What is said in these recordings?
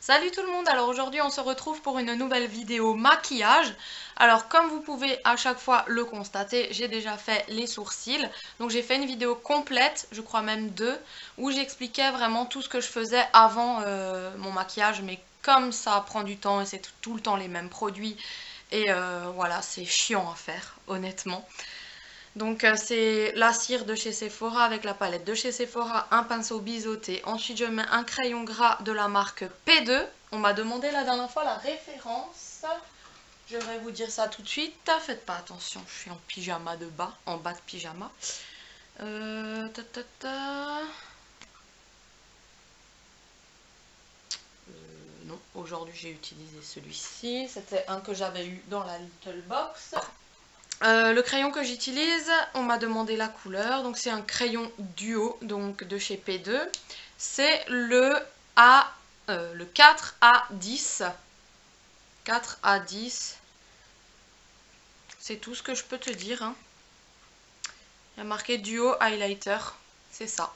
Salut tout le monde, alors aujourd'hui on se retrouve pour une nouvelle vidéo maquillage. Alors comme vous pouvez à chaque fois le constater, j'ai déjà fait les sourcils. Donc j'ai fait une vidéo complète, je crois même deux, où j'expliquais vraiment tout ce que je faisais avant mon maquillage. Mais comme ça prend du temps et c'est tout le temps les mêmes produits, et voilà, c'est chiant à faire honnêtement. Donc c'est la cire de chez Sephora avec la palette de chez Sephora, un pinceau biseauté. Ensuite je mets un crayon gras de la marque P2. On m'a demandé la dernière fois la référence. Je vais vous dire ça tout de suite. Faites pas attention, je suis en pyjama de bas, en bas de pyjama. Ta, ta, ta. Non, aujourd'hui j'ai utilisé celui-ci. C'était un que j'avais eu dans la Little Box. Le crayon que j'utilise, on m'a demandé la couleur, donc c'est un crayon duo, donc de chez P2. C'est le 4A10. 4A10. C'est tout ce que je peux te dire. Hein. Il y a marqué duo highlighter, c'est ça.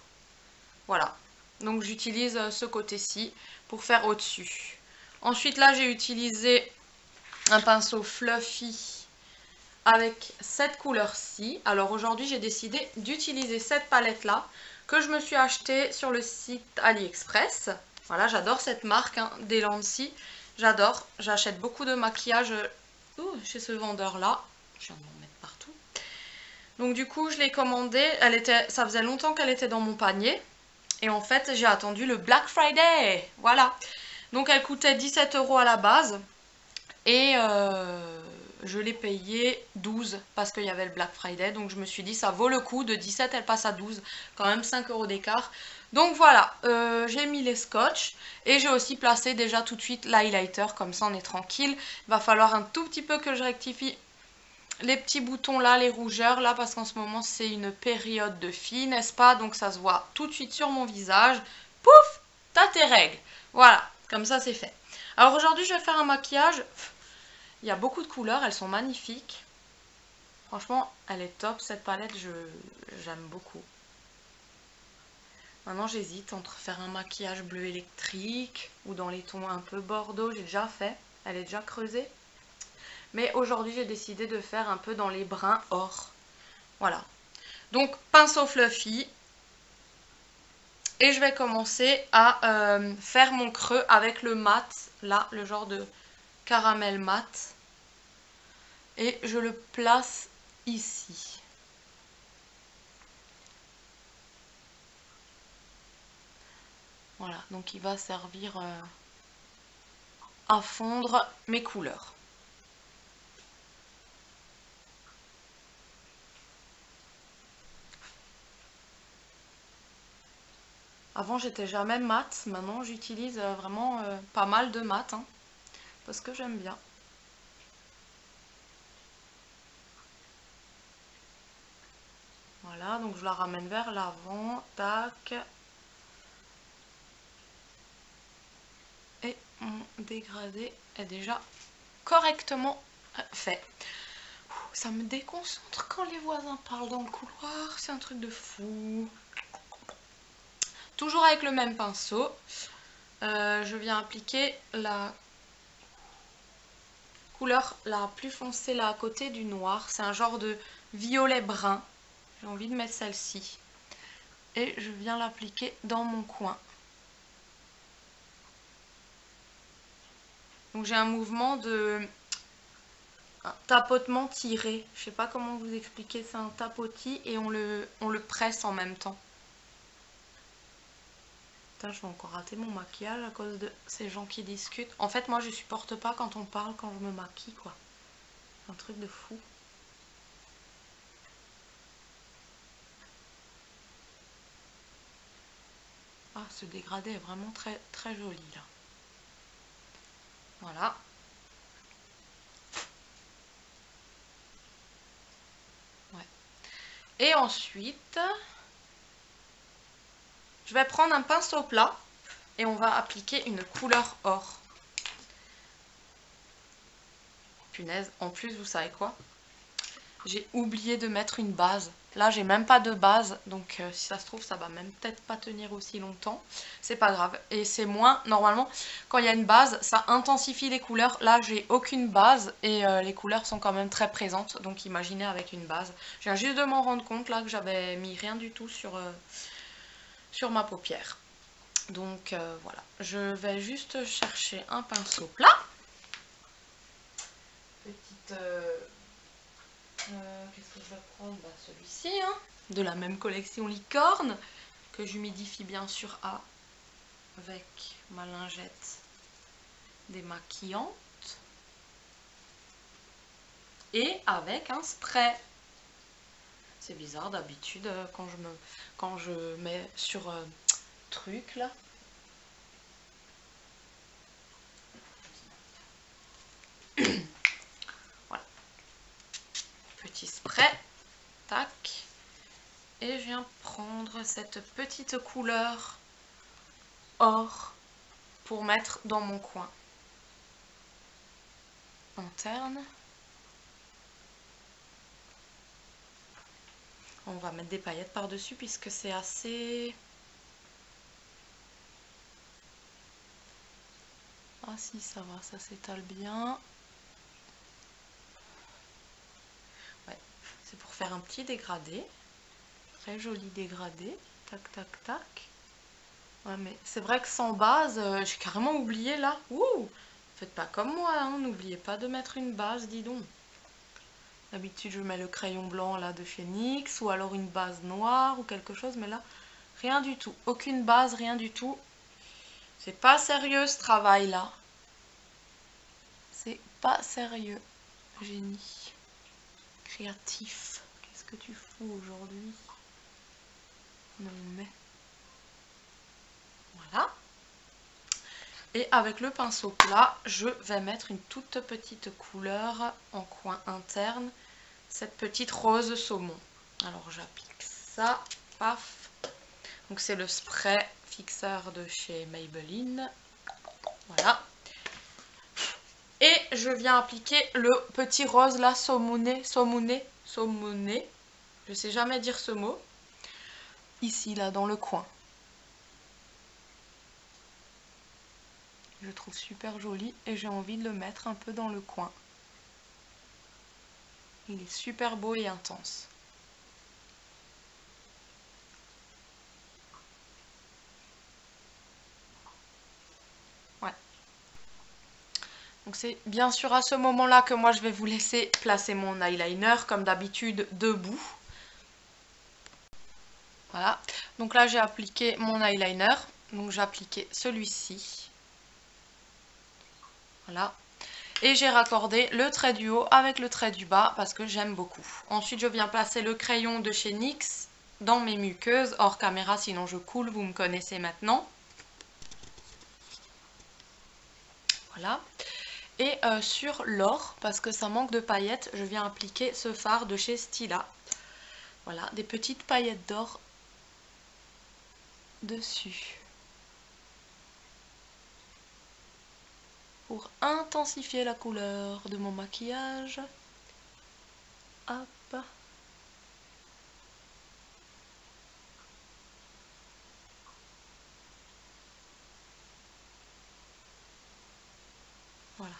Voilà. Donc j'utilise ce côté-ci pour faire au-dessus. Ensuite là j'ai utilisé un pinceau fluffy avec cette couleur-ci. Alors aujourd'hui j'ai décidé d'utiliser cette palette-là que je me suis achetée sur le site AliExpress. Voilà, j'adore cette marque, hein, des Lancy. J'adore, j'achète beaucoup de maquillage chez ce vendeur-là. Je viens de m'en mettre partout. Donc du coup je l'ai commandée, ça faisait longtemps qu'elle était dans mon panier. Et en fait j'ai attendu le Black Friday, voilà. Donc elle coûtait 17 € à la base. Et je l'ai payé 12 parce qu'il y avait le Black Friday. Donc je me suis dit ça vaut le coup. De 17 elle passe à 12. Quand même 5 € d'écart. Donc voilà, j'ai mis les scotch. Et j'ai aussi placé déjà tout de suite l'highlighter. Comme ça on est tranquille. Il va falloir un tout petit peu que je rectifie les petits boutons là, les rougeurs là. Parce qu'en ce moment c'est une période de filles, n'est-ce pas? Donc ça se voit tout de suite sur mon visage. Pouf, t'as tes règles. Voilà, comme ça c'est fait. Alors aujourd'hui je vais faire un maquillage. Il y a beaucoup de couleurs, elles sont magnifiques. Franchement, elle est top cette palette, j'aime beaucoup. Maintenant j'hésite entre faire un maquillage bleu électrique ou dans les tons un peu bordeaux, j'ai déjà fait, elle est déjà creusée. Mais aujourd'hui j'ai décidé de faire un peu dans les bruns or. Voilà. Donc pinceau fluffy. Et je vais commencer à faire mon creux avec le mat, là, le genre de caramel mat. Et je le place ici. Voilà, donc il va servir à fondre mes couleurs. Avant j'étais jamais mat, maintenant j'utilise vraiment pas mal de mat, hein, parce que j'aime bien. Voilà, donc je la ramène vers l'avant, tac. Et mon dégradé est déjà correctement fait. Ça me déconcentre quand les voisins parlent dans le couloir, c'est un truc de fou. Toujours avec le même pinceau, je viens appliquer la couleur la plus foncée là à côté du noir. C'est un genre de violet brun. J'ai envie de mettre celle-ci. Et je viens l'appliquer dans mon coin. Donc j'ai un mouvement de tapotement tiré. Je sais pas comment vous expliquer, c'est un tapotis et on le presse en même temps. Putain, je vais encore rater mon maquillage à cause de ces gens qui discutent. En fait, moi je supporte pas quand on parle quand je me maquille, quoi. C'est un truc de fou. Ah, ce dégradé est vraiment très très joli là. Voilà. Ouais. Et ensuite, je vais prendre un pinceau plat et on va appliquer une couleur or. Punaise, en plus, vous savez quoi? j'ai oublié de mettre une base. Là, j'ai même pas de base, donc si ça se trouve, ça va même peut-être pas tenir aussi longtemps. C'est pas grave. Et c'est moins, normalement, quand il y a une base, ça intensifie les couleurs. Là, j'ai aucune base et les couleurs sont quand même très présentes. Donc imaginez avec une base. Je viens juste de m'en rendre compte là que j'avais mis rien du tout sur ma paupière. Donc voilà, je vais juste chercher un pinceau plat. Petite... qu'est-ce que je vais prendre? Bah, celui-ci, hein, de la même collection Licorne, que j'humidifie bien sûr avec ma lingette démaquillante. Et avec un spray. C'est bizarre, d'habitude, quand je mets sur truc là. Voilà. Petit spray. Tac. Et je viens prendre cette petite couleur or pour mettre dans mon coin interne. On va mettre des paillettes par-dessus puisque c'est assez... Ah si, ça va, ça s'étale bien. Ouais, c'est pour faire un petit dégradé. Très joli dégradé. Tac, tac, tac. Ouais, mais c'est vrai que sans base, j'ai carrément oublié là. Ouh! Faites pas comme moi, hein, n'oubliez pas de mettre une base, dis donc. D'habitude, je mets le crayon blanc là de chez NYX ou alors une base noire ou quelque chose, mais là, rien du tout. Aucune base, rien du tout. C'est pas sérieux ce travail là. C'est pas sérieux. Génie. Créatif. Qu'est-ce que tu fous aujourd'hui? Non mais... Voilà. Et avec le pinceau plat, je vais mettre une toute petite couleur en coin interne. Cette petite rose saumon. Alors j'applique ça. Paf. Donc c'est le spray fixeur de chez Maybelline. Voilà. Et je viens appliquer le petit rose là, saumoné. Je sais jamais dire ce mot. Ici, là, dans le coin. Je le trouve super joli et j'ai envie de le mettre un peu dans le coin. Il est super beau et intense. Ouais. Donc c'est bien sûr à ce moment-là que moi je vais vous laisser placer mon eyeliner, comme d'habitude, debout. Voilà. Donc là j'ai appliqué mon eyeliner. Donc j'ai appliqué celui-ci. Voilà. Et j'ai raccordé le trait du haut avec le trait du bas parce que j'aime beaucoup. Ensuite, je viens placer le crayon de chez NYX dans mes muqueuses, hors caméra, sinon je coule, vous me connaissez maintenant. Voilà. Et sur l'or, parce que ça manque de paillettes, je viens appliquer ce fard de chez Stila. Voilà, des petites paillettes d'or dessus. Pour intensifier la couleur de mon maquillage. Hop. Voilà.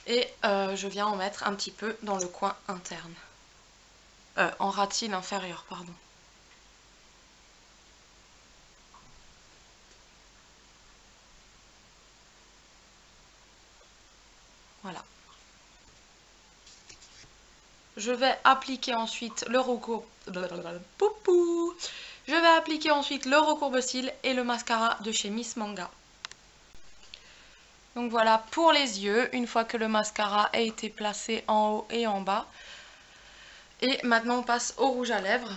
Et je viens en mettre un petit peu dans le coin interne. En ratine inférieure, pardon. Voilà. Je vais appliquer ensuite le recourbe... Je vais appliquer ensuite le recourbe-cils et le mascara de chez Miss Manga. Donc voilà pour les yeux, une fois que le mascara a été placé en haut et en bas. Et maintenant on passe au rouge à lèvres.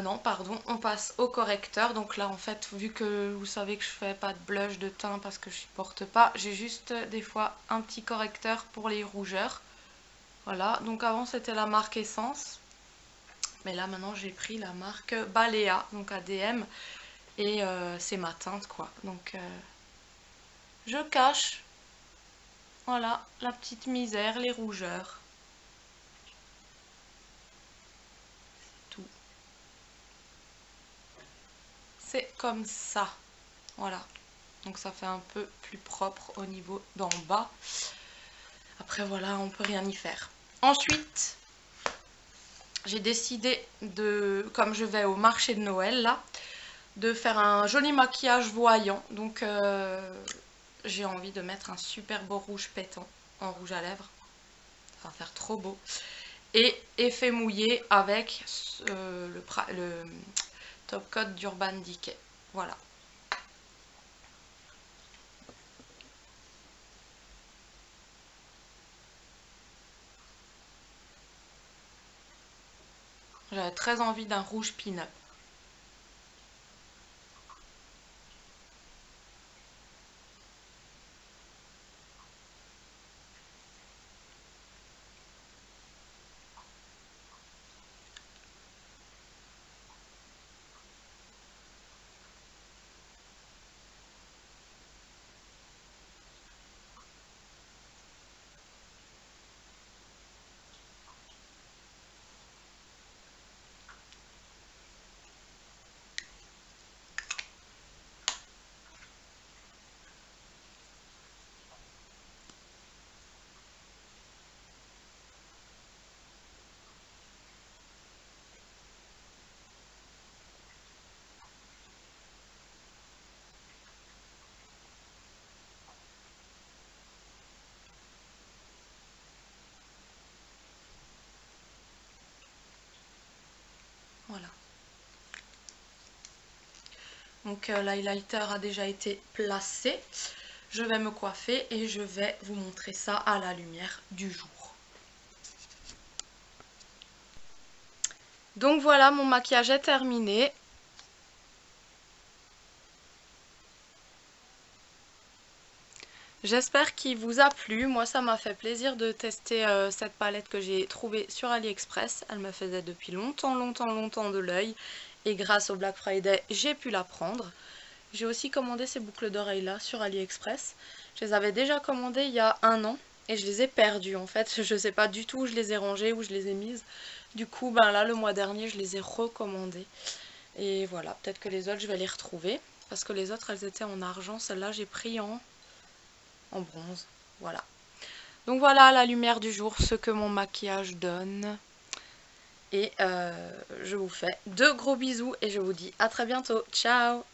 Non, pardon, on passe au correcteur. Donc là en fait, vu que vous savez que je fais pas de blush de teint parce que je supporte pas, j'ai juste des fois un petit correcteur pour les rougeurs. Voilà, donc avant c'était la marque Essence. Mais là maintenant j'ai pris la marque Balea, donc ADM. Et c'est ma teinte quoi. Donc je cache, voilà, la petite misère, les rougeurs. c'est comme ça. Voilà. Donc ça fait un peu plus propre au niveau d'en bas. Après voilà, on peut rien y faire. Ensuite, j'ai décidé de, comme je vais au marché de Noël là, de faire un joli maquillage voyant. Donc j'ai envie de mettre un super beau rouge pétant en rouge à lèvres. Ça va faire trop beau. Et effet mouillé avec le top coat d'Urban Decay. Voilà. J'avais très envie d'un rouge pin-up. Voilà. Donc l'highlighter a déjà été placé. Je vais me coiffer et je vais vous montrer ça à la lumière du jour. Donc voilà, mon maquillage est terminé. J'espère qu'il vous a plu. Moi, ça m'a fait plaisir de tester cette palette que j'ai trouvée sur AliExpress. Elle me faisait depuis longtemps de l'œil. Et grâce au Black Friday, j'ai pu la prendre. J'ai aussi commandé ces boucles d'oreilles là sur AliExpress. Je les avais déjà commandées il y a 1 an. Et je les ai perdues en fait. Je ne sais pas du tout où je les ai rangées, où je les ai mises. Du coup, ben là, le mois dernier, je les ai recommandées. Et voilà, peut-être que les autres, je vais les retrouver. Parce que les autres, elles étaient en argent. Celle-là, j'ai pris en bronze. Voilà. Donc voilà, à la lumière du jour, ce que mon maquillage donne. Et je vous fais de gros bisous et je vous dis à très bientôt. Ciao!